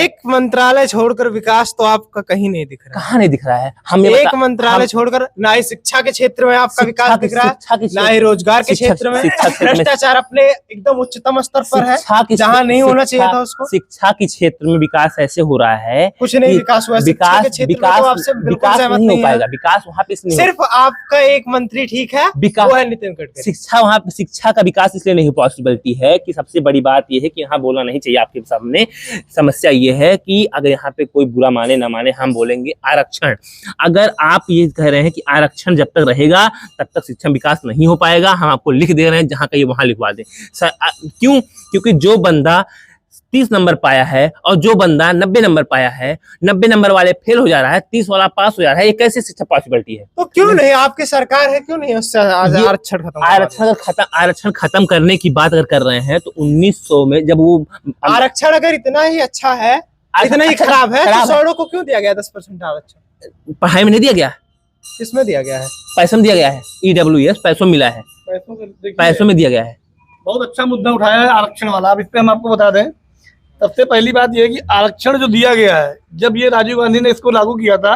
एक मंत्रालय छोड़कर विकास तो आपका कहीं नहीं दिख रहा है। कहाँ नहीं दिख रहा है? हम एक मंत्रालय छोड़कर ना ही शिक्षा के क्षेत्र में आपका विकास दिख रहा है, ना ही रोजगार के क्षेत्र में। भ्रष्टाचार अपने एकदम उच्चतम स्तर पर है, जहाँ नहीं होना चाहिए था उसको। शिक्षा के क्षेत्र में विकास ऐसे हो रहा है, कुछ नहीं विकास हुआ। विकास नहीं हो पाएगा। विकास वहाँ पे सिर्फ आपका एक मंत्री ठीक है, वो है नितिन गडकरी। शिक्षा वहाँ पे शिक्षा का विकास इसलिए नहीं पॉसिबिलिटी है कि सबसे बड़ी बात यह है कि यहाँ बोलना नहीं चाहिए आपके सामने। समस्या ये है कि अगर यहाँ पे कोई बुरा माने ना माने, हम बोलेंगे आरक्षण। अगर आप ये कह रहे हैं कि आरक्षण जब तक रहेगा तब तक शिक्षा विकास नहीं हो पाएगा, हम आपको लिख दे रहे हैं, जहाँ कहिए वहां लिखवा दें। क्यों? क्योंकि जो बंदा 30 नंबर पाया है और जो बंदा 90 नंबर पाया है, 90 नंबर वाले फेल हो जा रहा है, 30 वाला पास हो जा रहा है, ये कैसे शिक्षा पॉसिबिलिटी है? तो क्यों नहीं आपकी सरकार है, क्यों नहीं उससे आरक्षण खत्म करने की बात अगर कर रहे हैं तो 1900 में जब वो आरक्षण अगर इतना ही अच्छा है, इतना ही खराब है, तो सौड़ों को क्यों दिया गया 10% आरक्षण? पढ़ाई में नहीं दिया गया, किसमें दिया गया है? पैसों में दिया गया है। EWS पैसों मिला है, पैसों में दिया गया है। बहुत अच्छा मुद्दा उठाया है आरक्षण वाला। अब इस पे हम आपको बता दें, सबसे पहली बात यह है कि आरक्षण जो दिया गया है, जब ये राजीव गांधी ने इसको लागू किया था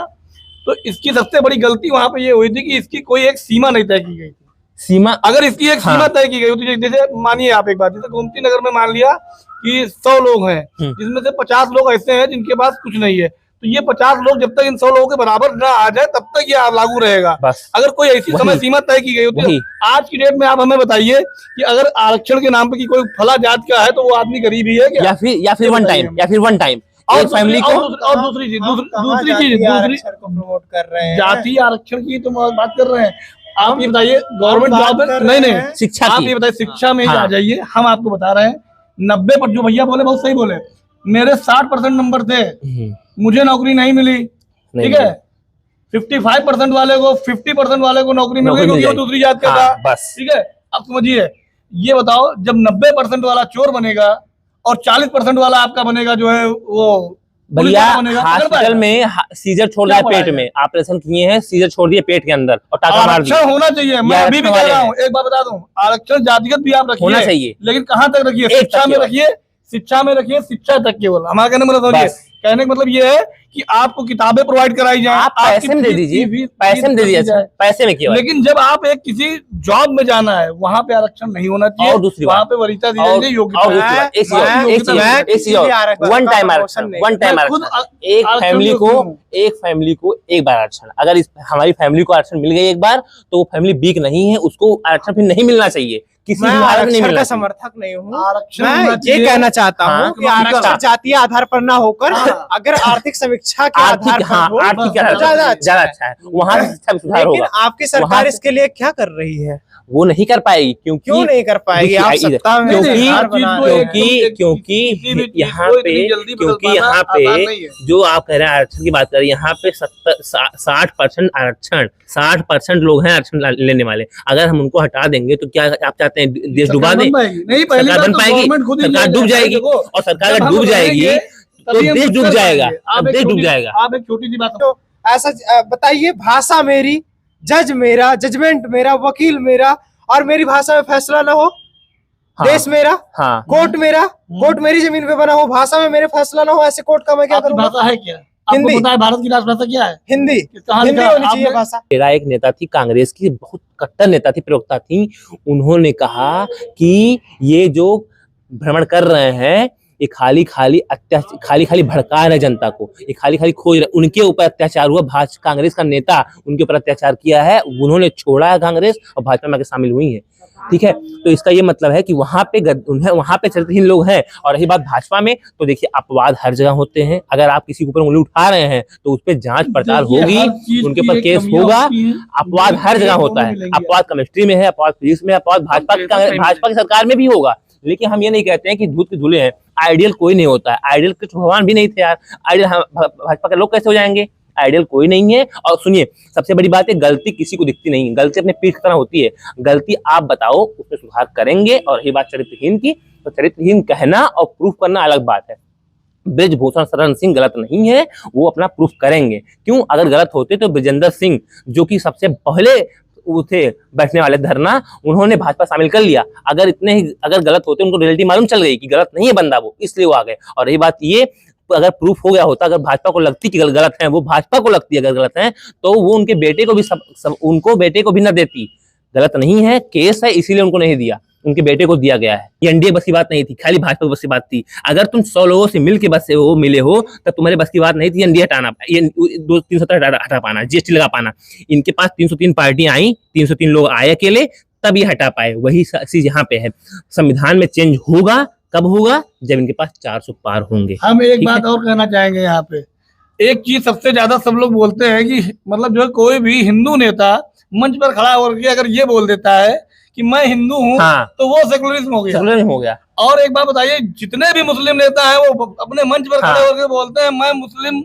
तो इसकी सबसे बड़ी गलती वहां पे ये हुई थी कि इसकी कोई एक सीमा नहीं तय की गई थी। सीमा अगर इसकी एक सीमा तय की गई होती, जैसे मानिए आप एक बात, जैसे गोमती नगर में मान लिया कि 100 लोग हैं, जिसमें से 50 लोग ऐसे हैं जिनके पास कुछ नहीं है, तो ये 50 लोग जब तक इन 100 लोगों के बराबर ना आ जाए तब तक ये लागू रहेगा। अगर कोई ऐसी समय सीमा तय की गई होती, आज की डेट में आप हमें बताइए कि अगर आरक्षण के नाम पे कोई फला जात का है तो वो आदमी गरीब ही है क्या? या फिर वन टाइम और फैमिली को। और दूसरी चीज प्रमोट कर रहे हैं जातीय आरक्षण की तो बात कर रहे हैं। आप ये बताइए गवर्नमेंट जॉब नहीं शिक्षा, आप ये बताइए शिक्षा में आ जाइए। हम आपको बता रहे हैं 90% जो भैया बोले बहुत सही बोले, मेरे 60% नंबर थे, मुझे नौकरी नहीं मिली, ठीक है। 55% वाले को 50% वाले को नौकरी मिल गई क्योंकि वो दूसरी जात का था, बस ठीक है। अब समझिए, ये बताओ जब 90% वाला चोर बनेगा और 40% वाला आपका बनेगा जो है वो भैया हॉस्पिटल में सीजर छोड़ दिया पेट में, ऑपरेशन किए हैं, सीजर छोड़ दिए पेट के अंदर और टाका मार दिया। आरक्षण होना चाहिए, मैं अभी भी कह रहा हूँ, एक बात बता दूं, आरक्षण जातिगत भी आप रखिए, होना चाहिए, लेकिन कहाँ तक रखिए? शिक्षा में रखिए, शिक्षा में रखिए, शिक्षा तक केवल। हमारा कहने मतलब कहने का मतलब ये है कि आपको किताबें प्रोवाइड कराई जाए, आप पैसे में दे दीजिए, पैसे में दे दीजिए, पैसे में क्यों? लेकिन जब आप एक किसी जॉब में जाना है वहाँ पे आरक्षण नहीं होना चाहिए। और दूसरी वहाँ पे वरीयता दी जाएगी, योग्यता। वन टाइम आरक्षण, एक फैमिली को एक बार आरक्षण। अगर हमारी फैमिली को आरक्षण मिल गई एक बार तो वो फैमिली वीक नहीं है, उसको आरक्षण फिर नहीं मिलना चाहिए। किसी आरक्षण का समर्थक नहीं हूँ, मैं ये कहना चाहता हूँ कि आरक्षण जातीय आधार पर ना होकर अगर आर्थिक समीक्षा के आधार पर हो ज्यादा अच्छा है, वहाँ सुधार होगा। आपकी सरकार इसके लिए क्या कर रही है? वो नहीं कर पाएगी। क्यों नहीं कर पाएगी? आप सत्ता में क्योंकि यहाँ पे जो आप कह रहे हैं आरक्षण की बात कर रहे हैं, यहाँ पे 60% आरक्षण, 60% लोग हैं आरक्षण लेने वाले। अगर हम उनको हटा देंगे तो क्या आप चाहते हैं देश डुबा दें? सरकार बन पाएगी? सरकार डूब जाएगी, और सरकार अगर डूब जाएगी तो देश डूब जाएगा, देश डूब जाएगा। आप एक छोटी सी बात तो ऐसा बताइए, भाषा मेरी, जज मेरा, जजमेंट मेरा, वकील मेरा, और मेरी भाषा में फैसला ना हो, देश मेरा, कोर्ट मेरा, कोर्ट मेरी जमीन पे बना हो, भाषा में मेरे फैसला ना हो, ऐसे कोर्ट का मैं क्या करूँ? भाषा है क्या? हिंदी। भारत की राष्ट्रभाषा क्या है? हिंदी। हिंदी होनी चाहिए भाषा। मेरा एक नेता थी, कांग्रेस की बहुत कट्टर नेता थी, प्रवक्ता थी, उन्होंने कहा कि ये जो भ्रमण कर रहे हैं ये खाली खाली भड़का रहे जनता को, ये खाली खोज रहे। उनके ऊपर अत्याचार हुआ, भाजपा कांग्रेस का नेता उनके ऊपर अत्याचार किया है, उन्होंने छोड़ा है कांग्रेस और भाजपा में शामिल हुई है, ठीक है। तो इसका ये मतलब है कि वहां पे चरित्रहीन लोग हैं। और रही बात भाजपा में, तो देखिए अपवाद हर जगह होते हैं। अगर आप किसी के ऊपर उंगली उठा रहे हैं तो उस पर जांच पड़ताल होगी, उनके ऊपर केस होगा। अपवाद हर जगह होता है, अपवाद केमिस्ट्री में है, अपवाद फिजिक्स में, अपवाद भाजपा की सरकार में भी होगा। लेकिन हम ये नहीं कहते हैं कि दूध के धुले हैं, आइडियल कोई नहीं होता है। आइडियल कुछ भगवान भी नहीं थे यार, आइडियल भाजपा के लोग कैसे हो जाएंगे? आइडियल कोई नहीं है। और सुनिए, सबसे बड़ी बात है, गलती किसी को दिखती नहीं, गलती अपने पीठ की तरह होती है। गलती आप बताओ, उसमें सुधार करेंगे। और रही बात चरित्रहीन की, तो चरित्रहीन कहना और प्रूफ करना अलग बात है। ब्रिजभूषण शरण सिंह गलत नहीं है, वो अपना प्रूफ करेंगे। क्यों? अगर गलत होते तो ब्रिजेंद्र सिंह, जो कि सबसे पहले वो थे बैठने वाले धरना, उन्होंने भाजपा शामिल कर लिया। अगर गलत होते, उनको रियलिटी मालूम चल गई कि गलत नहीं है बंदा वो, इसलिए वो आ गए। और रही बात ये, अगर प्रूफ हो गया होता, अगर भाजपा को लगती कि गलत है, वो भाजपा को लगती अगर गलत है, तो वो उनके बेटे को भी उनको बेटे को भी न देती। गलत नहीं है, केस है, इसीलिए उनको नहीं दिया, उनके बेटे को दिया गया है। ये एनडीए बस की बात नहीं थी, खाली भाजपा बस की बात थी। अगर तुम 100 लोगों से मिल के बस से मिले हो, तब तुम्हारे बस की बात नहीं थी एनडीए हटाना, ये 370 हटा पाना, जीएसटी लगा पाना। इनके पास 303 पार्टियां आई, 303 लोग आए अकेले, तब ये हटा पाए। वही चीज यहाँ पे है। संविधान में चेंज होगा, कब होगा? जब इनके पास 400 पार होंगे। हम एक बात और कहना चाहेंगे यहाँ पे, एक चीज सबसे ज्यादा सब लोग बोलते हैं कि मतलब जो है कोई भी हिंदू नेता मंच पर खड़ा होकर अगर ये बोल देता है कि मैं हिंदू हूँ, हाँ, तो वो सेकुलरिज्म हो गया, सेकुलरिज्म हो गया। और एक बात बताइए, जितने भी मुस्लिम नेता हैं वो अपने मंच पर खड़े होकर बोलते हैं मैं मुस्लिम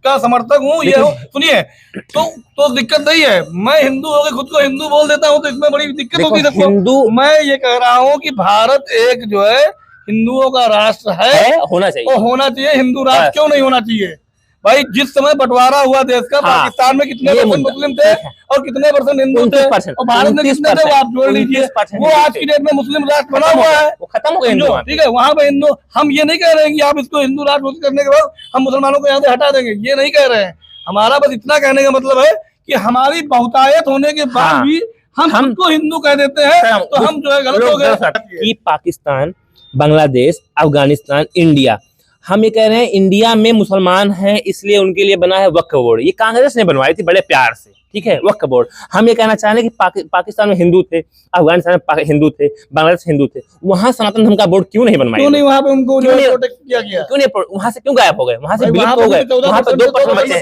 का समर्थक हूँ, ये हूँ। सुनिए, तो दिक्कत नहीं है, मैं हिंदू होकर खुद को हिंदू बोल देता हूँ, तो इसमें बड़ी दिक्कत होगी। देखो, मैं ये कह रहा हूँ कि भारत एक जो है हिंदुओं का राष्ट्र है, होना चाहिए, और होना चाहिए। हिंदू राष्ट्र क्यों नहीं होना चाहिए भाई? जिस समय बंटवारा हुआ देश का, पाकिस्तान में कितने परसेंट मुस्लिम थे और कितने परसेंट हिंदू थे, और भारत में कितने थे, वो आप जोड़ लीजिए। वो आज की डेट में मुस्लिम राष्ट्र बना हुआ है, वो खत्म हो गया। ठीक है, वहां पे हिंदू, हम ये नहीं कह रहे हैं कि आप इसको हिंदू राष्ट्र घोषित करने के बाद हम मुसलमानों को यहाँ से हटा देंगे, ये नहीं कह रहे हैं। हमारा बस इतना कहने का मतलब है कि हमारी बहुतायत होने के बाद भी हम खुद को हिंदू कह देते हैं, तो हम जो है गलत हो गए। कि पाकिस्तान, बांग्लादेश, अफगानिस्तान, इंडिया, हम ये कह रहे हैं इंडिया में मुसलमान हैं, इसलिए उनके लिए बना है वक्फ बोर्ड। ये कांग्रेस ने बनवाई थी बड़े प्यार से, ठीक है, वक्फ बोर्ड। हम ये कहना चाह रहे हैं कि पाकिस्तान में हिंदू थे, अफगानिस्तान में हिंदू थे, बांग्लादेश हिंदू थे, वहां सनातन धर्म का बोर्ड क्यों नहीं बनवाया? क्यों नहीं वहां पे उनको प्रोटेक्ट किया गया? क्यों नहीं? वहां से क्यों गायब हो गए? वहां से विलुप्त हो गए। वहां पर 2% बचे हैं।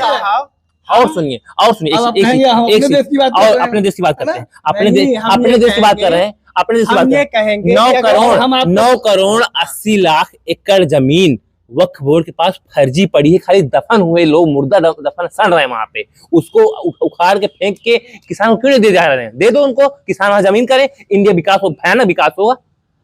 और सुनिए, अपने देश की बात करते हैं, अपने देश की बात कर रहे हैं, अपने देश की बात कर रहे हैं। 9 करोड़ 80 लाख एकड़ जमीन वक्फ बोर्ड के पास फर्जी पड़ी है। खाली दफन हुए लोग, मुर्दा दफन सड़ रहे हैं वहां पे, उसको उखाड़ के फेंक के किसानों को क्यों नहीं दे जा रहे हैं? दे दो उनको, किसान वहां जमीन करे, इंडिया विकास हो, भयानक विकास होगा।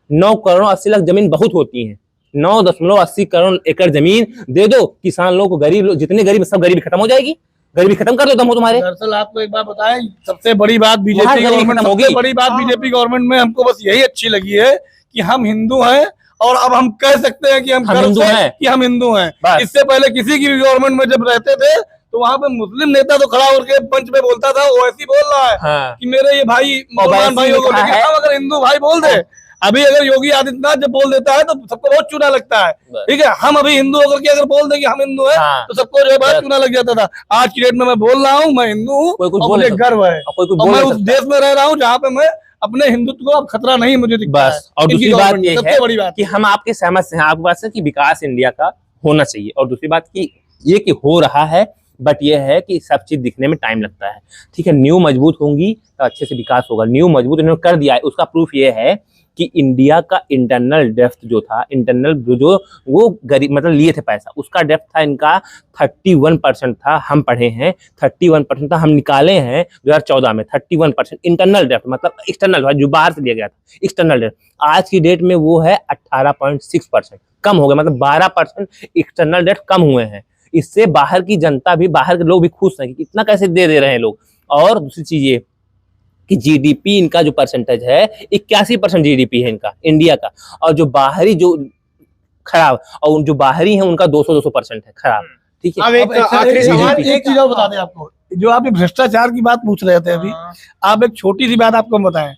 9 करोड़ 80 लाख जमीन बहुत होती है, 9.80 करोड़ एकड़ जमीन दे दो किसान लोगों को। गरीब लोग जितने गरीब, सब गरीबी खत्म हो जाएगी। गरीबी खत्म कर दो दम हो तुम्हारे। दरअसल आपको एक बात बताएं, सबसे बड़ी बात बीजेपी गवर्नमेंट, सबसे बड़ी बात बीजेपी गवर्नमेंट में हमको बस यही अच्छी लगी है कि हम हिंदू हैं, और अब हम कह सकते हैं कि हम हिंदू हैं, कि हम हिंदू हैं। इससे पहले किसी की भी गवर्नमेंट में जब रहते थे, तो वहां पे मुस्लिम नेता तो खड़ा होकर पंच में बोलता था, वो ऐसी बोल रहा है कि मेरे ये भाई मुसलमान भाइयों को, लेकिन हम अगर हिंदू भाई बोल दे, अभी अगर योगी आदित्यनाथ जब बोल देता है तो सबको बहुत चूना लगता है, ठीक है। हम अभी हिंदू होकर के अगर बोल दें कि हम हिंदू हैं, तो सबको जो है बहुत चूना लग जाता था। आज की डेट में मैं बोल रहा हूँ, मैं हिंदू हूँ, मुझे गर्व है, और मैं उस देश में रह रहा हूँ जहाँ पे मैं अपने हिंदुत्व को अब खतरा नहीं मुझे दिखता है। और दूसरी बात ये है, बड़ी बात कि हम आपके सहमत हैं, आपकी बात से कि विकास इंडिया का होना चाहिए। और दूसरी बात की ये कि हो रहा है, बट ये है कि सब चीज दिखने में टाइम लगता है, ठीक है। न्यू मजबूत होंगी तो अच्छे से विकास होगा। न्यू मजबूत इन्होंने कर दिया है, उसका प्रूफ ये है कि इंडिया का इंटरनल डेप्थ जो था, इंटरनल जो वो गरीब मतलब लिए थे पैसा, उसका डेप्थ था इनका 31% था। हम पढ़े हैं 31% था, हम निकाले हैं 2014 में 31% इंटरनल डेप्थ, मतलब एक्सटर्नल जो बाहर से लिया गया था एक्सटर्नल डेप्थ। आज की डेट में वो है 18.6%, कम हो गया, मतलब 12% एक्सटर्नल डेप्थ कम हुए हैं। इससे बाहर की जनता भी, बाहर के लोग भी खुश हैं कि इतना कैसे दे रहे हैं लोग। और दूसरी चीज ये कि जीडीपी इनका जो परसेंटेज है 81% जीडीपी है इनका, इंडिया का। और जो बाहरी जो खराब, और जो बाहरी है उनका 200% है खराब, ठीक है। अब एक चीज और बता दें आपको, जो आप भ्रष्टाचार की बात पूछ रहे थे अभी, आप एक छोटी सी बात आपको बताएं,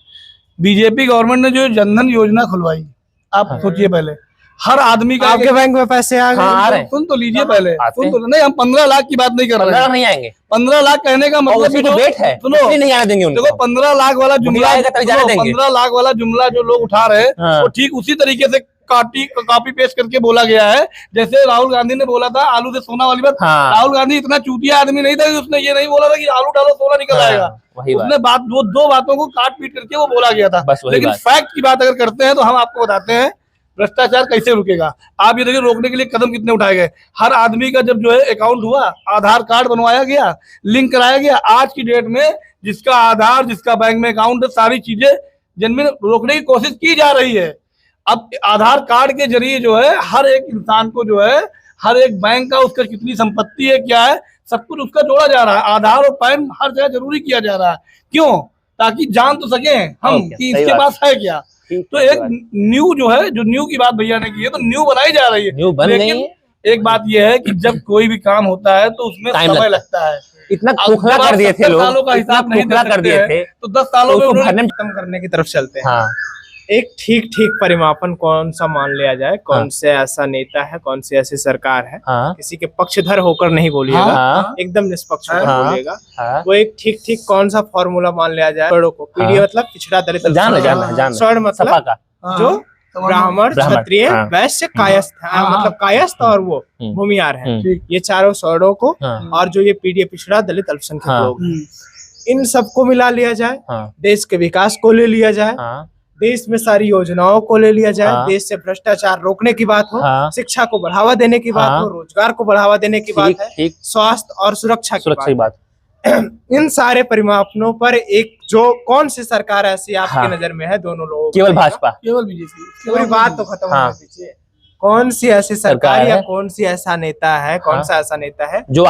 बीजेपी गवर्नमेंट ने जो जनधन योजना खुलवाई, आप सोचिए पहले हर आदमी का आपके बैंक में पैसे आ गए। सुन तो लीजिए पहले, सुन तो नहीं, हम 15 लाख की बात नहीं कर रहे हैं, नहीं आएंगे 15 लाख कहने का मतलब तो वेट है, सुनो नहीं आने देंगे उनको। देखो 15 लाख वाला जुमला, 15 लाख वाला जुमला जो लोग उठा रहे हैं, वो ठीक उसी तरीके से कॉपी पेस्ट करके बोला गया है जैसे राहुल गांधी ने बोला था आलू से सोना वाली बात। राहुल गांधी इतना चूतिया आदमी नहीं था कि उसने ये नहीं बोला था कि आलू डालो सोना निकल आएगा। उसने बात वो दो बातों को काट पीट करके वो बोला गया था। लेकिन फैक्ट की बात अगर करते हैं तो हम आपको बताते हैं भ्रष्टाचार कैसे रुकेगा। आप ये देखिए रोकने के लिए कदम कितने उठाए गए। हर आदमी का जब जो है अकाउंट हुआ, आधार कार्ड बनवाया गया, लिंक कराया गया। आज की डेट में जिसका आधार, जिसका बैंक में अकाउंट है, सारी चीजें जिनमें रोकने की कोशिश की जा रही है। अब आधार कार्ड के जरिए जो है हर एक इंसान को जो है, हर एक बैंक का उसका कितनी संपत्ति है, क्या है, सब कुछ उसका जोड़ा जा रहा है। आधार और पैन हर जगह जरूरी किया जा रहा है। क्यों? ताकि जान तो सके हम कि इसके पास है क्या। तो एक न्यू जो है, जो न्यू की बात भैया ने की है, तो न्यू बनाई जा रही है। न्यू बन लेकिन एक बात ये है कि जब कोई भी काम होता है तो उसमें समय लगता है। इतना खोखला कर दिए थे लोग, सालों का हिसाब नहीं खोखला कर दिए थे, तो 10 सालों में उन्होंने खत्म करने की तरफ चलते हैं। हाँ एक ठीक ठीक परिमापन कौन सा मान लिया जाए, कौन से ऐसा नेता है, कौन सी ऐसी सरकार है, हाँ किसी के पक्षधर होकर नहीं बोलिएगा, हाँ एकदम निष्पक्ष होकर हाँ, बोलिएगा। हाँ, वो एक ठीक ठीक कौन सा फॉर्मूला मान लिया जाए। स्वर्णों को पीढ़ी मतलब पिछड़ा दलित जान स्वर्ण मतलब सपा का जो ब्राह्मण क्षत्रिय हाँ। वैश्य कायस्थ मतलब कायस्थ और वो भूमिहार है, ये चारों स्वर्णों को, और जो ये पीढ़ी पिछड़ा दलित अल्पसंख्यक लोग, इन सबको मिला लिया जाए, देश के विकास को ले लिया जाए, देश में सारी योजनाओं को ले लिया जाए, देश से भ्रष्टाचार रोकने की बात हो, शिक्षा को बढ़ावा देने की बात हो, रोजगार को बढ़ावा देने की बात है, स्वास्थ्य और सुरक्षा की बात। इन सारे परिमापनों पर एक जो कौन सी सरकार ऐसी आपकी नजर में है दोनों लोगों? केवल भाजपा, केवल बीजेपी। पूरी बात तो खत्म होने दीजिए। कौन सी ऐसी सरकार या कौन सी ऐसा नेता है, कौन सा ऐसा नेता है जो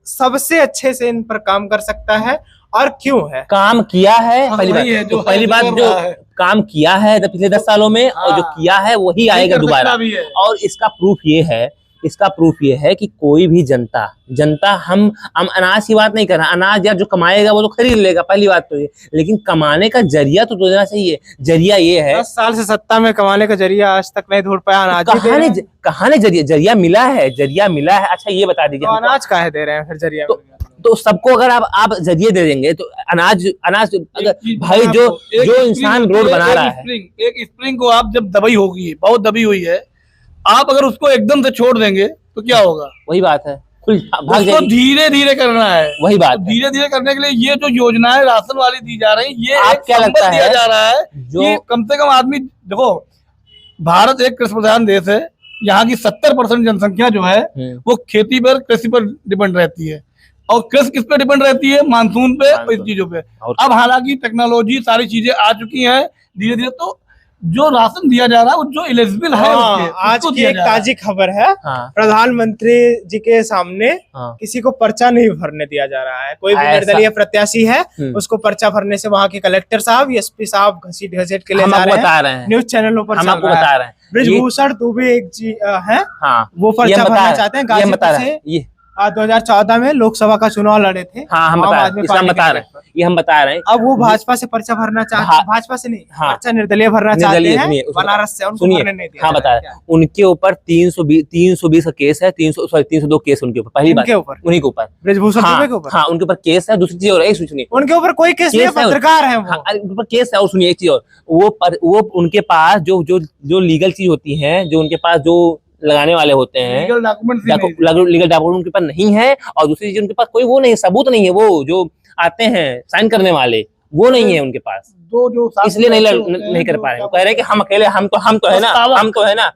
सबसे अच्छे से इन पर काम कर सकता है और क्यों है? काम किया है पहली बात जो काम किया है पिछले 10 सालों में, और जो किया है वही आएगा दोबारा। और इसका प्रूफ ये है कि कोई भी जनता हम अनाज की बात नहीं कर रहे, अनाज यार जो कमाएगा वो तो खरीद लेगा, पहली बात तो ये, लेकिन कमाने का जरिया तो देना चाहिए। जरिया ये है 10 साल से सत्ता में कमाने का जरिया आज तक नहीं ढूंढ पाया। अनाज कहाँ ने जरिया मिला है? अच्छा ये बता दीजिए, अनाज काहे दे रहे हैं फिर जरिया? तो सबको अगर आप जरिए दे देंगे तो अनाज अगर भाई जो इंसान रोड बना रहा है, एक स्प्रिंग को आप जब दबाई होगी, बहुत दबी हुई है, आप अगर उसको एकदम से छोड़ देंगे तो क्या होगा? वही बात है, उसको धीरे धीरे करना है। वही बात धीरे धीरे करने के लिए ये जो योजनाएं राशन वाली दी जा रही, ये आप क्या लगता दिया जा रहा है कि कम से कम आदमी देखो, भारत एक कृषि प्रधान देश है, यहाँ की 70% जनसंख्या जो है वो खेती पर, कृषि पर डिपेंड रहती है, और कृषि किस पे डिपेंड रहती है? मानसून पे और इस चीजों पे। अब हालांकि टेक्नोलॉजी सारी चीजें आ चुकी हैं धीरे धीरे, तो जो राशन दिया जा रहा है वो जो एलिजिबल है आज की एक ताजी खबर है, प्रधानमंत्री जी के सामने किसी को पर्चा नहीं भरने दिया जा रहा है। कोई भी निर्दलीय प्रत्याशी है उसको पर्चा भरने से वहाँ के कलेक्टर साहब, एसपी साहब घसीट के ले जा रहे हैं, न्यूज चैनलों पर हम आपको बता रहे हैं। ब्रिजभूषण दुबे एक जी है, वो पर्चा भरना चाहते हैं गाजीपुर से। 2014 में लोकसभा का चुनाव लड़े थे। हम बता रहे हैं। अब वो भाजपा से पर्चा भरना चाहते हैं, भाजपा से नहीं, पर्चा निर्दलीय भरना चाहते हैं बनारस से, उनको भरने नहीं दिया। बता रहे हैं, उनके ऊपर 320 का केस है, 302 केस उनके ऊपर, पहली बात उन्हीं के ऊपर, ब्रिजभूषण दुबे के ऊपर। उनके ऊपर केस है। दूसरी चीज और सुनिए, उनके ऊपर कोई केस नहीं है, पत्रकार है वो, उनके ऊपर केस है। और सुनिए एक चीज और, वो उनके पास जो लीगल चीज होती है, जो उनके पास जो लगाने वाले होते हैं, लीगल डॉक्यूमेंट उनके पास नहीं है। और दूसरी चीज उनके पास कोई वो नहीं, सबूत नहीं है, वो जो आते हैं साइन करने वाले, वो नहीं है उनके पास, इसलिए नहीं कर पा रहे। कह रहे हैं कि हम अकेले, हम तो है ना,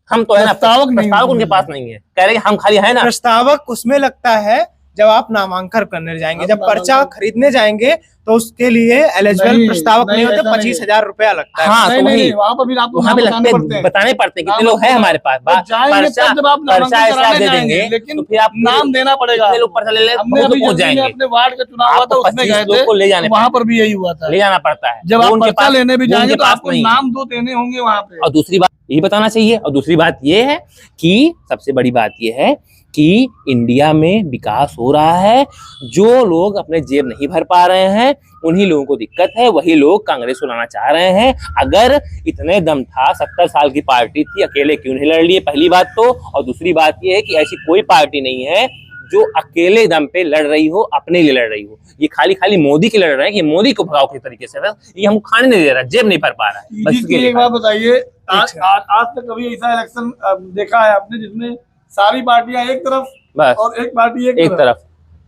प्रस्तावक उनके पास नहीं है। कह रहे हैं हम खाली है ना। प्रस्तावक उसमें लगता है जब आप नामांकन करने जाएंगे, जब पर्चा खरीदने जाएंगे तो उसके लिए एलिजिबल प्रस्तावक नहीं होते, 25,000 रुपया लगता है। हाँ, वहाँ पे बताने पड़ते हैं कितने लोग हैं हमारे पास। पर्चा ऐसे आप दे देंगे, लेकिन फिर आप नाम देना पड़ेगा। लोग पर्चा ले पहुंच जाएंगे। अपने वार्ड का चुनाव हुआ था, उसमें गए थे, ले जाने, वहाँ पर भी यही हुआ था, ले जाना पड़ता है। जब आप पर्चा लेने भी जाएंगे तो आपको नाम 2 देने होंगे वहाँ पे। और दूसरी बात ये बताना चाहिए, और दूसरी बात ये है कि सबसे बड़ी बात ये है कि इंडिया में विकास हो रहा है। जो लोग अपने जेब नहीं भर पा रहे हैं, उन्हीं लोगों को दिक्कत है, वही लोग कांग्रेस को लाना चाह रहे हैं। अगर इतने दम था, 70 साल की पार्टी थी, अकेले क्यों नहीं लड़ लिए? पहली बात तो। और दूसरी बात ये है कि ऐसी कोई पार्टी नहीं है जो अकेले दम पे लड़ रही हो, अपने लिए लड़ रही हो। ये खाली मोदी के लड़ रहे हैं कि मोदी को भगाओ किस तरीके से, ये हमको खाने नहीं दे रहा, जेब नहीं भर पा रहा है। बस एक बात बताइए, आज तक कभी ऐसा इलेक्शन देखा है आपने जिसमें सारी पार्टियां एक तरफ बस और एक पार्टी एक तरफ?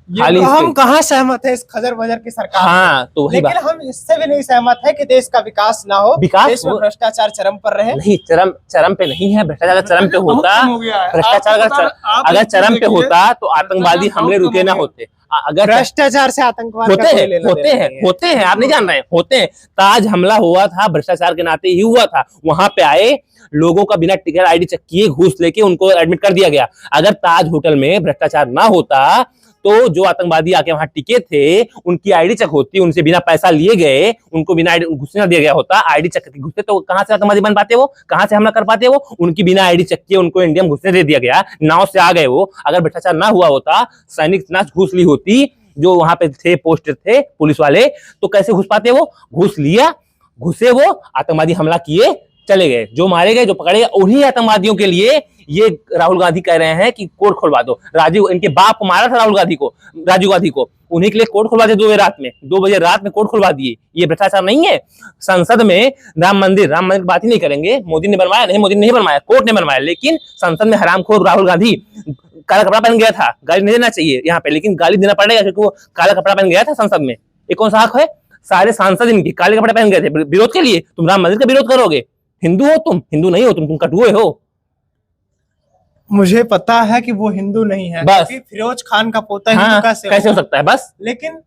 तो हम कहाँ सहमत है इस खजर बजर की सरकार? हाँ, तो लेकिन हम इससे भी नहीं सहमत है कि देश का विकास ना हो, देश में भ्रष्टाचार चरम पर रहे। नहीं, चरम पे नहीं है भ्रष्टाचार। चरम पे होता, भ्रष्टाचार अगर चरम पे होता तो आतंकवादी हमले रुके ना होते। अगर भ्रष्टाचार से आतंकवाद होते हैं, आप नहीं जान रहे हैं, होते हैं। ताज हमला हुआ था, भ्रष्टाचार के नाते ही हुआ था। वहां पे आए लोगों का बिना टिकट आईडी चेक किए घूस लेके उनको एडमिट कर दिया गया। अगर ताज होटल में भ्रष्टाचार ना होता तो जो आतंकवादी आके वहां टिके थे उनकी आईडी चेक होती, उनसे बिना पैसा लिए गए, उनको बिना आईडी घुसने दिया गया होता, आईडी चेक करके घुसते तो कहां से आतंकवादी बन पाते, वो कहां से हमला कर पाते, वो उनकी बिना आईडी चेक किए उनको इंडिया में घुसने दे दिया गया, नाव से आ गए वो। अगर भ्रष्टाचार ना हुआ होता, सैनिक ना घुस ली होती, जो वहां पे थे पोस्टेड थे पुलिस वाले, तो कैसे घुस पाते, वो घुस लिया, घुसे वो, आतंकवादी हमला किए, चले गए, जो मारे गए, जो पकड़े गए, उन्हीं आतंकवादियों के लिए ये राहुल गांधी कह रहे हैं कि कोर्ट खुलवा दो। राजीव, इनके बाप को मारा था राजीव गांधी को, उन्हीं के लिए कोर्ट खुलवा दे, 2 बजे रात में कोर्ट खुलवा दिए। ये भ्रष्टाचार नहीं है? संसद में राम मंदिर की बात ही नहीं करेंगे, मोदी ने बनवाया नहीं, मोदी ने नहीं बनवाया, कोर्ट ने बनवाया, लेकिन संसद में हरामखोर राहुल गांधी काला कपड़ा पहन गया था, गाली नहीं देना चाहिए यहाँ पे, लेकिन गाली देना पड़ेगा क्योंकि वो काला कपड़ा पहन गया था संसद में। ये कौन सा हक है? सारे सांसद इनके काले कपड़े पहन गए थे विरोध के लिए। तुम राम मंदिर का विरोध करोगे? हिंदू हो तुम? हिंदू नहीं हो तुम कटुए हो। मुझे पता है कि वो हिंदू नहीं है, बस फिरोज खान का पोता हाँ, हिंदू कैसे हो सकता है? बस लेकिन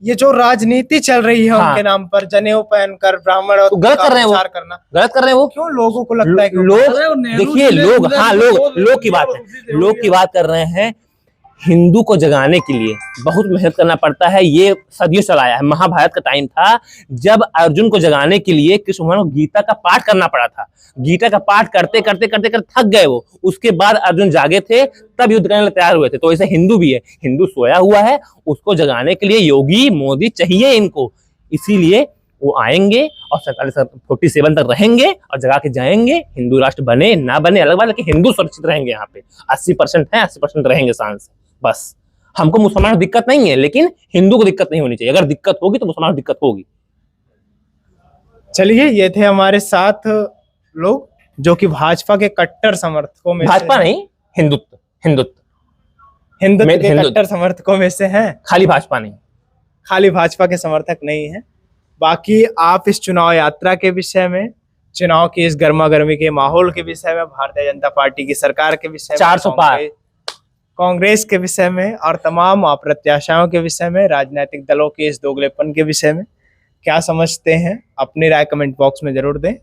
ये जो राजनीति चल रही है उनके नाम पर, जनेऊ पहनकर ब्राह्मण और गलत कर रहे हैं वो, गलत कर रहे हैं वो। क्यों लोगों को लगता है कि लोग देखिए, लोग की बात कर रहे हैं। हिंदू को जगाने के लिए बहुत मेहनत करना पड़ता है, ये सदियों चला आया है। महाभारत का टाइम था जब अर्जुन को जगाने के लिए कृष्ण भगवान को गीता का पाठ करना पड़ा था। गीता का पाठ करते करते करते करते थक गए वो, उसके बाद अर्जुन जागे थे, तब युद्ध करने के लिए तैयार हुए थे। तो ऐसे हिंदू भी है, हिंदू सोया हुआ है, उसको जगाने के लिए योगी मोदी चाहिए इनको, इसीलिए वो आएंगे और 47 तक रहेंगे और जगा के जाएंगे। हिंदू राष्ट्र बने ना बने अलग बात, लेकिन हिंदू सुरक्षित रहेंगे। यहाँ पे 80% है, 80% रहेंगे सांस। बस हमको मुसलमानों को दिक्कत नहीं है, लेकिन हिंदू को दिक्कत नहीं होनी चाहिए। अगर दिक्कत होगी तो मुसलमानों को दिक्कत होगी। चलिए, ये थे हमारे साथ लोग जो कि भाजपा के कट्टर समर्थकों में, भाजपा नहीं, हिंदुत्व के कट्टर समर्थकों में से हैं। खाली भाजपा नहीं, खाली भाजपा के समर्थक नहीं है। बाकी आप इस चुनाव यात्रा के विषय में, चुनाव की इस गर्मा गर्मी के माहौल के विषय में, भारतीय जनता पार्टी की सरकार के विषय में, 400 पार, कांग्रेस के विषय में और तमाम अप्रत्याशाओं के विषय में, राजनीतिक दलों के इस दोगलेपन के विषय में क्या समझते हैं, अपनी राय कमेंट बॉक्स में जरूर दें।